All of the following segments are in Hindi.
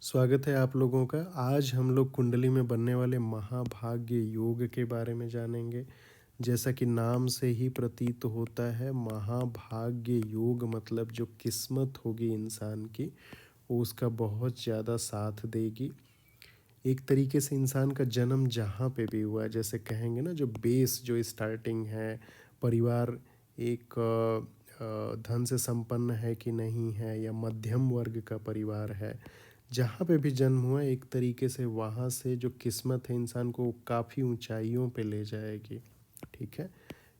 स्वागत है आप लोगों का। आज हम लोग कुंडली में बनने वाले महाभाग्य योग के बारे में जानेंगे। जैसा कि नाम से ही प्रतीत होता है, महाभाग्य योग मतलब जो किस्मत होगी इंसान की वो उसका बहुत ज़्यादा साथ देगी। एक तरीके से इंसान का जन्म जहाँ पे भी हुआ है, जैसे कहेंगे ना, जो बेस जो स्टार्टिंग है, परिवार एक धन से संपन्न है कि नहीं है या मध्यम वर्ग का परिवार है, जहाँ पे भी जन्म हुआ है, एक तरीके से वहाँ से जो किस्मत है इंसान को काफ़ी ऊंचाइयों पे ले जाएगी। ठीक है,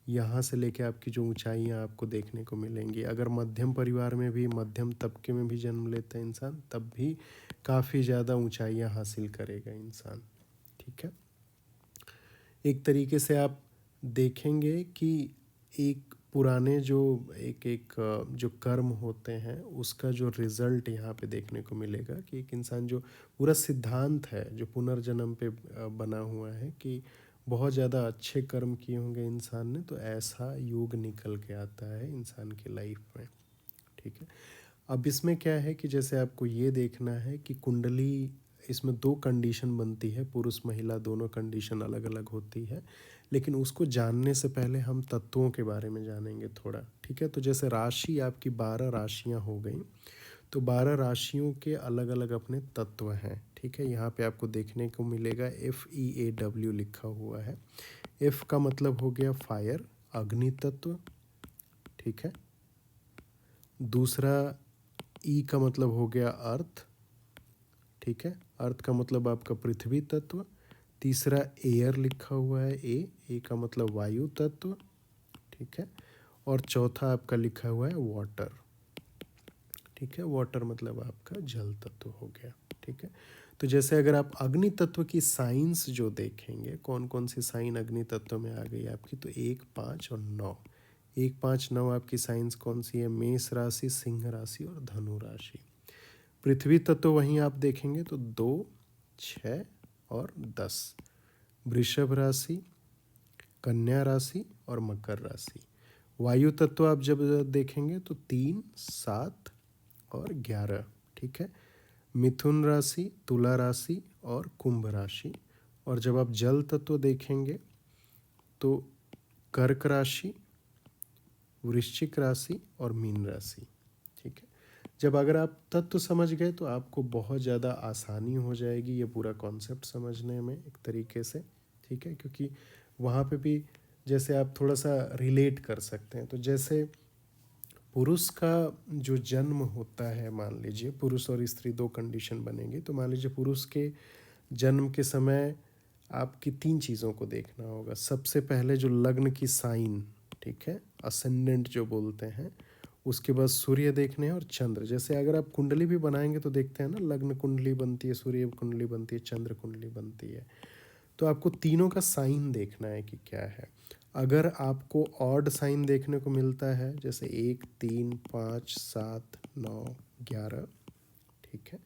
यहाँ से लेके आपकी जो ऊंचाइयाँ आपको देखने को मिलेंगी। अगर मध्यम परिवार में भी, मध्यम तबके में भी जन्म लेता है इंसान, तब भी काफ़ी ज़्यादा ऊंचाइयाँ हासिल करेगा इंसान। ठीक है, एक तरीके से आप देखेंगे कि एक पुराने जो एक एक जो कर्म होते हैं उसका जो रिज़ल्ट यहाँ पे देखने को मिलेगा कि एक इंसान जो पूरा सिद्धांत है जो पुनर्जन्म पे बना हुआ है कि बहुत ज़्यादा अच्छे कर्म किए होंगे इंसान ने, तो ऐसा योग निकल के आता है इंसान की लाइफ में। ठीक है, अब इसमें क्या है कि जैसे आपको ये देखना है कि कुंडली, इसमें दो कंडीशन बनती है, पुरुष महिला दोनों कंडीशन अलग अलग होती है, लेकिन उसको जानने से पहले हम तत्वों के बारे में जानेंगे थोड़ा। ठीक है, तो जैसे राशि आपकी 12 राशियां हो गई, तो 12 राशियों के अलग अलग अपने तत्व हैं। ठीक है, यहाँ पे आपको देखने को मिलेगा FEAW लिखा हुआ है। F का मतलब हो गया फायर, अग्नि तत्व। ठीक है, दूसरा ई का मतलब हो गया अर्थ। ठीक है, अर्थ का मतलब आपका पृथ्वी तत्व। तीसरा एयर लिखा हुआ है, ए का मतलब वायु तत्व। ठीक है, और चौथा आपका लिखा हुआ है वाटर। ठीक है, वाटर मतलब आपका जल तत्व हो गया। ठीक है, तो जैसे अगर आप अग्नि तत्व की साइंस जो देखेंगे, कौन कौन सी साइन अग्नि तत्व में आ गई आपकी, तो 1, 5 और 9। 1, 5, 9 आपकी साइंस कौन सी है? मेष राशि, सिंह राशि और धनु राशि। पृथ्वी तत्व वहीं आप देखेंगे तो 2, 6 और 10। वृषभ राशि, कन्या राशि और मकर राशि। वायु तत्व आप जब देखेंगे तो 3, 7 और 11। ठीक है, मिथुन राशि, तुला राशि और कुंभ राशि। और जब आप जल तत्व देखेंगे तो कर्क राशि, वृश्चिक राशि और मीन राशि। ठीक है, जब अगर आप तत्व समझ गए तो आपको बहुत ज़्यादा आसानी हो जाएगी ये पूरा कॉन्सेप्ट समझने में एक तरीके से। ठीक है, क्योंकि वहाँ पे भी जैसे आप थोड़ा सा रिलेट कर सकते हैं। तो जैसे पुरुष का जो जन्म होता है, मान लीजिए पुरुष और स्त्री दो कंडीशन बनेगी, तो मान लीजिए पुरुष के जन्म के समय आपकी 3 चीज़ों को देखना होगा। सबसे पहले जो लग्न की साइन, ठीक है, असेंडेंट जो बोलते हैं, उसके बाद सूर्य देखने हैं और चंद्र। जैसे अगर आप कुंडली भी बनाएंगे तो देखते हैं ना, लग्न कुंडली बनती है, सूर्य कुंडली बनती है, चंद्र कुंडली बनती है। तो आपको तीनों का साइन देखना है कि क्या है। अगर आपको ऑड साइन देखने को मिलता है, जैसे 1, 3, 5, 7, 9, 11, ठीक है,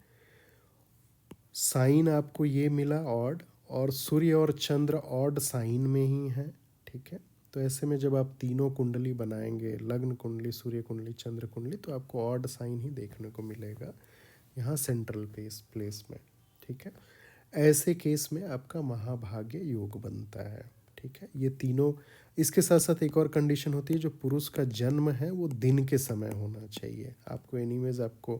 साइन आपको ये मिला ऑड, और सूर्य और चंद्र ऑड साइन में ही है। ठीक है, तो ऐसे में जब आप तीनों कुंडली बनाएंगे, लग्न कुंडली, सूर्य कुंडली, चंद्र कुंडली, तो आपको ऑड साइन ही देखने को मिलेगा यहाँ सेंट्रल प्लेस में। ठीक है, ऐसे केस में आपका महाभाग्य योग बनता है। ठीक है, ये तीनों, इसके साथ साथ एक और कंडीशन होती है, जो पुरुष का जन्म है वो दिन के समय होना चाहिए। आपको एनीवेज आपको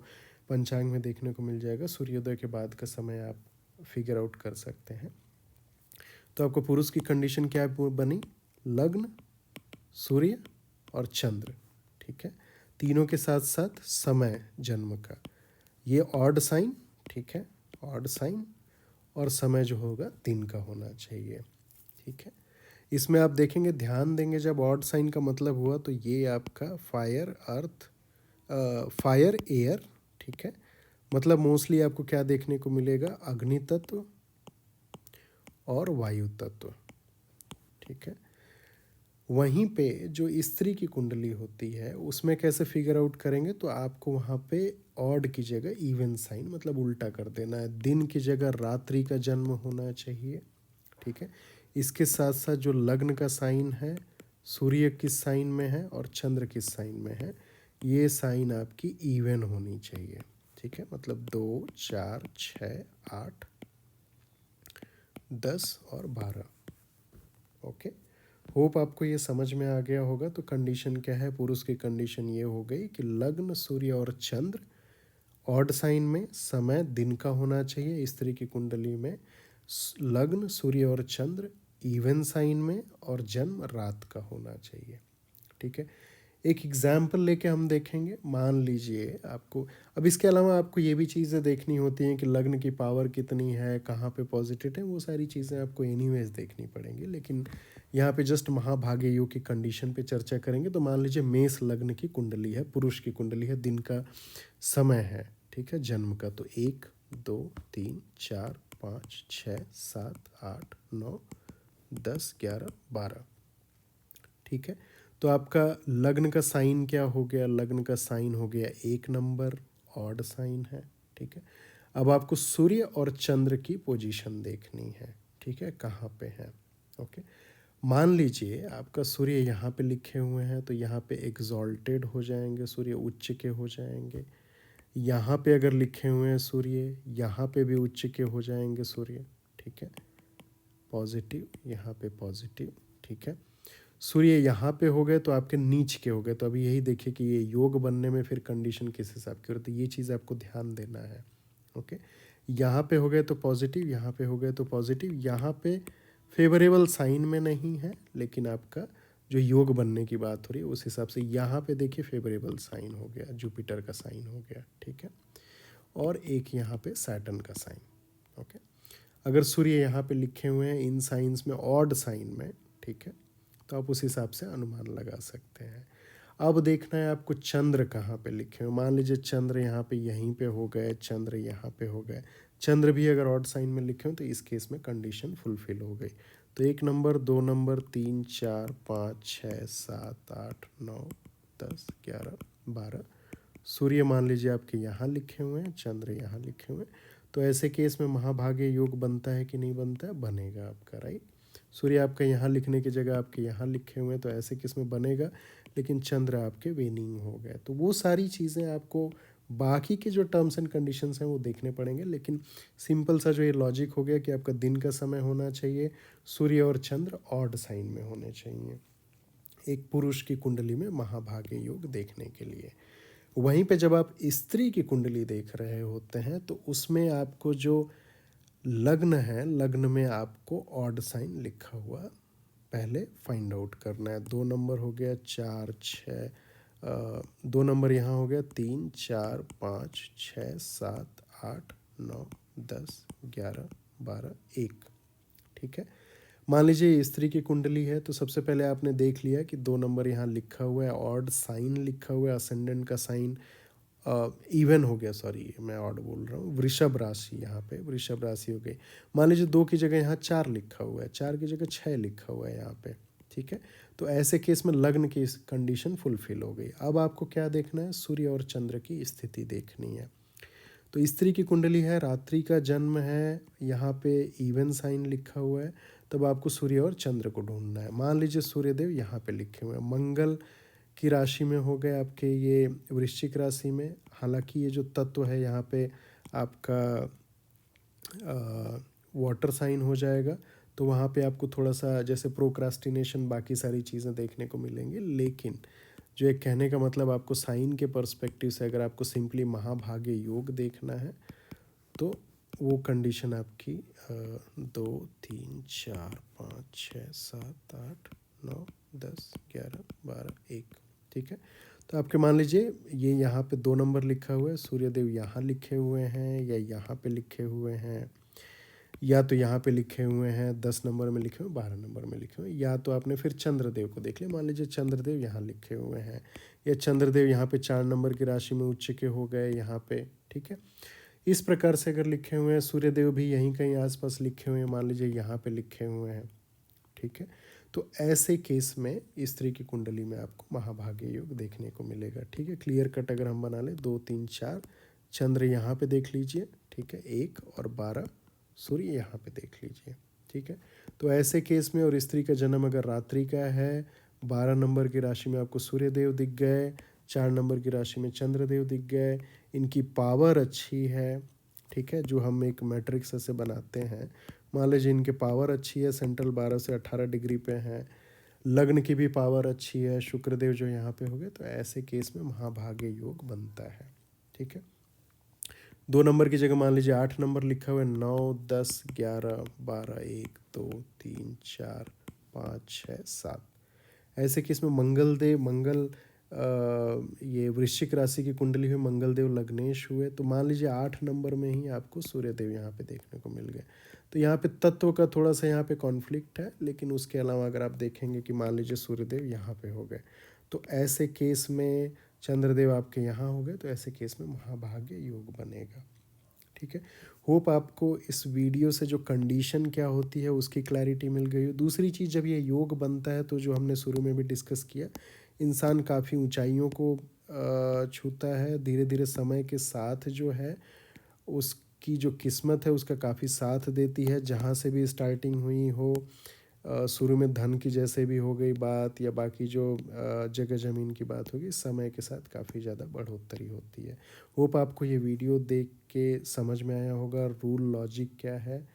पंचांग में देखने को मिल जाएगा, सूर्योदय के बाद का समय आप फिगर आउट कर सकते हैं। तो आपको पुरुष की कंडीशन क्या बनी? लग्न, सूर्य और चंद्र। ठीक है, तीनों के साथ साथ समय जन्म का, ये ऑड साइन। ठीक है, ऑड साइन, और समय जो होगा दिन का होना चाहिए। ठीक है, इसमें आप देखेंगे, ध्यान देंगे, जब ऑड साइन का मतलब हुआ तो ये आपका फायर, अर्थ, फायर, एयर। ठीक है, मतलब मोस्टली आपको क्या देखने को मिलेगा? अग्नि तत्व और वायु तत्व। ठीक है, वहीं पे जो स्त्री की कुंडली होती है उसमें कैसे फिगर आउट करेंगे, तो आपको वहाँ पे ऑड की जगह इवन साइन, मतलब उल्टा कर देना है। दिन की जगह रात्रि का जन्म होना चाहिए। ठीक है, इसके साथ साथ जो लग्न का साइन है, सूर्य किस साइन में है और चंद्र किस साइन में है, ये साइन आपकी इवन होनी चाहिए। ठीक है, मतलब 2, 4, 6, 8, 10 और 12। ओके, होप आपको ये समझ में आ गया होगा। तो कंडीशन क्या है, पुरुष की कंडीशन ये हो गई कि लग्न सूर्य और चंद्र ऑड साइन में, समय दिन का होना चाहिए। स्त्री की कुंडली में लग्न सूर्य और चंद्र इवन साइन में और जन्म रात का होना चाहिए। ठीक है, एक एग्जाम्पल लेके हम देखेंगे। मान लीजिए आपको, अब इसके अलावा आपको ये भी चीज़ें देखनी होती हैं कि लग्न की पावर कितनी है, कहाँ पे पॉजिटिव है, वो सारी चीज़ें आपको एनीवेज देखनी पड़ेंगी। लेकिन यहाँ पे जस्ट महाभाग्य योग की कंडीशन पे चर्चा करेंगे। तो मान लीजिए मेष लग्न की कुंडली है, पुरुष की कुंडली है, दिन का समय है, ठीक है, जन्म का। तो 1, 2, 3, 4, 5, 6, 7, 8, 9, 10, 11, 12। ठीक है, तो आपका लग्न का साइन क्या हो गया, लग्न का साइन हो गया 1 नंबर, ऑड साइन है। ठीक है, अब आपको सूर्य और चंद्र की पोजीशन देखनी है। ठीक है, कहाँ पे है। ओके, मान लीजिए आपका सूर्य यहाँ पे लिखे हुए हैं, तो यहाँ पे एग्जॉल्टेड हो जाएंगे, सूर्य उच्च के हो जाएंगे। यहाँ पे अगर लिखे हुए हैं सूर्य, यहाँ पे भी उच्च के हो जाएंगे सूर्य। ठीक है, पॉजिटिव, यहाँ पे पॉजिटिव। ठीक है, सूर्य यहाँ पे हो गए तो आपके नीच के हो गए। तो अभी यही देखिए कि ये योग बनने में फिर कंडीशन किस हिसाब की होती है, ये चीज़ आपको ध्यान देना है। ओके, यहाँ पे हो गए तो पॉजिटिव, यहाँ पे हो गए तो पॉजिटिव। यहाँ पे फेवरेबल साइन में नहीं है, लेकिन आपका जो योग बनने की बात हो रही है उस हिसाब से यहाँ पे देखिए फेवरेबल साइन हो गया, जुपिटर का साइन हो गया। ठीक है, और एक यहाँ पे सैटर्न का साइन। ओके, अगर सूर्य यहाँ पे लिखे हुए हैं इन साइंस में, ऑड साइन में, ठीक है, तो आप उस हिसाब से अनुमान लगा सकते हैं। अब देखना है आपको चंद्र कहाँ पे लिखे हुए। मान लीजिए चंद्र यहाँ पे, यहीं पे हो गए, चंद्र यहाँ पे हो गए, चंद्र भी अगर ऑड साइन में लिखे हो तो इस केस में कंडीशन फुलफिल हो गई। तो 1 नंबर, 2 नंबर, 3, 4, 5, 6, 7, 8, 9, 10, 11, 12। सूर्य मान लीजिए आपके यहाँ लिखे हुए हैं, चंद्र यहाँ लिखे हुए हैं। तो ऐसे केस में महाभाग्य योग बनता है कि नहीं बनता है, बनेगा आपका, राइट। सूर्य आपका यहाँ लिखने की जगह आपके यहाँ लिखे हुए हैं, तो ऐसे केस में बनेगा। लेकिन चंद्र आपके वेनिंग हो गए, तो वो सारी चीज़ें आपको बाकी के जो टर्म्स एंड कंडीशंस हैं वो देखने पड़ेंगे। लेकिन सिंपल सा जो ये लॉजिक हो गया कि आपका दिन का समय होना चाहिए, सूर्य और चंद्र ऑड साइन में होने चाहिए एक पुरुष की कुंडली में महाभाग्य योग देखने के लिए। वहीं पे जब आप स्त्री की कुंडली देख रहे होते हैं तो उसमें आपको जो लग्न है, लग्न में आपको ऑड साइन लिखा हुआ पहले फाइंड आउट करना है। 2 नंबर हो गया, 4, 6, 2 नंबर यहाँ हो गया, 3, 4, 5, 6, 7, 8, 9, 10, 11, 12, 1। ठीक है, मान लीजिए स्त्री की कुंडली है, तो सबसे पहले आपने देख लिया कि 2 नंबर यहाँ लिखा हुआ है, ऑड साइन लिखा हुआ है, असेंडेंट का साइन इवन हो गया, सॉरी मैं ऑड बोल रहा हूँ, वृषभ राशि, यहाँ पे वृषभ राशि हो गई। मान लीजिए 2 की जगह यहाँ 4 लिखा हुआ है, 4 की जगह 6 लिखा हुआ है यहाँ पे। ठीक है, तो ऐसे केस में लग्न की कंडीशन फुलफिल हो गई। अब आपको क्या देखना है, सूर्य और चंद्र की स्थिति देखनी है। तो स्त्री की कुंडली है, रात्रि का जन्म है, यहाँ पे इवन साइन लिखा हुआ है, तब आपको सूर्य और चंद्र को ढूंढना है। मान लीजिए सूर्यदेव यहाँ पे लिखे हुए हैं, मंगल की राशि में हो गए आपके, ये वृश्चिक राशि में। हालांकि ये जो तत्व है यहाँ पे आपका वाटर साइन हो जाएगा, तो वहाँ पे आपको थोड़ा सा जैसे प्रोक्रास्टिनेशन, बाकी सारी चीज़ें देखने को मिलेंगी। लेकिन जो एक कहने का मतलब, आपको साइन के पर्सपेक्टिव से अगर आपको सिंपली महाभाग्य योग देखना है तो वो कंडीशन आपकी 2, 3, 4, 5, 6, 7, 8, 9, 10, 11, 12, 1। ठीक है, तो आपके मान लीजिए ये यहाँ पे 2 नंबर लिखा हुआ है, सूर्यदेव यहाँ लिखे हुए हैं या यहाँ पे लिखे हुए हैं, या तो यहाँ पे लिखे हुए हैं 10 नंबर में लिखे हुए, 12 नंबर में लिखे हुए, या तो आपने फिर चंद्रदेव को देख लिया। मान लीजिए चंद्रदेव यहाँ लिखे हुए हैं, या चंद्रदेव यहाँ पे 4 नंबर की राशि में उच्च के हो गए यहाँ पे। ठीक है, इस प्रकार से अगर लिखे हुए हैं, सूर्यदेव भी यहीं कहीं आसपास लिखे हुए हैं, मान लीजिए यहाँ पे लिखे हुए हैं। ठीक है, तो ऐसे केस में स्त्री की कुंडली में आपको महाभाग्य योग देखने को मिलेगा। ठीक है, क्लियर कट अगर हम बना लें, 2, 3, 4 चंद्र यहाँ पे देख लीजिए। ठीक है, 1 और 12 सूर्य यहाँ पे देख लीजिए। ठीक है, तो ऐसे केस में, और स्त्री का जन्म अगर रात्रि का है, 12 नंबर की राशि में आपको सूर्यदेव दिख गए, 4 नंबर की राशि में चंद्रदेव दिख गए। इनकी पावर अच्छी है, ठीक है, जो हम एक मैट्रिक्स ऐसे बनाते हैं। मान लीजिए इनकी पावर अच्छी है, सेंट्रल 12 से 18 डिग्री पे है, लग्न की भी पावर अच्छी है, शुक्रदेव जो यहाँ पे हो गए, तो ऐसे केस में महाभाग्य योग बनता है, ठीक है। 2 नंबर की जगह मान लीजिए 8 नंबर लिखा हुआ है, 9, 10, 11, 12, 1, 2, 3, 4, 5, 6, 7। ऐसे केस में मंगल ये वृश्चिक राशि की कुंडली हुई, मंगलदेव लग्नेश हुए, तो मान लीजिए 8 नंबर में ही आपको सूर्यदेव यहाँ पे देखने को मिल गए। तो यहाँ पे तत्व का थोड़ा सा यहाँ पे कॉन्फ्लिक्ट है, लेकिन उसके अलावा अगर आप देखेंगे कि मान लीजिए सूर्यदेव यहाँ पे हो गए, तो ऐसे केस में चंद्रदेव आपके यहाँ हो गए, तो ऐसे केस में महाभाग्य योग बनेगा, ठीक है। होप आपको इस वीडियो से जो कंडीशन क्या होती है उसकी क्लैरिटी मिल गई हो। दूसरी चीज़, जब ये योग बनता है तो जो हमने शुरू में भी डिस्कस किया, इंसान काफ़ी ऊंचाइयों को छूता है, धीरे धीरे समय के साथ जो है उसकी जो किस्मत है उसका काफ़ी साथ देती है। जहाँ से भी स्टार्टिंग हुई हो, शुरू में धन की जैसे भी हो गई बात, या बाकी जो जगह ज़मीन की बात होगी, समय के साथ काफ़ी ज़्यादा बढ़ोतरी होती है। होप आपको ये वीडियो देख के समझ में आया होगा रूल लॉजिक क्या है।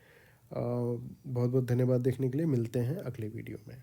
बहुत बहुत धन्यवाद देखने के लिए। मिलते हैं अगले वीडियो में।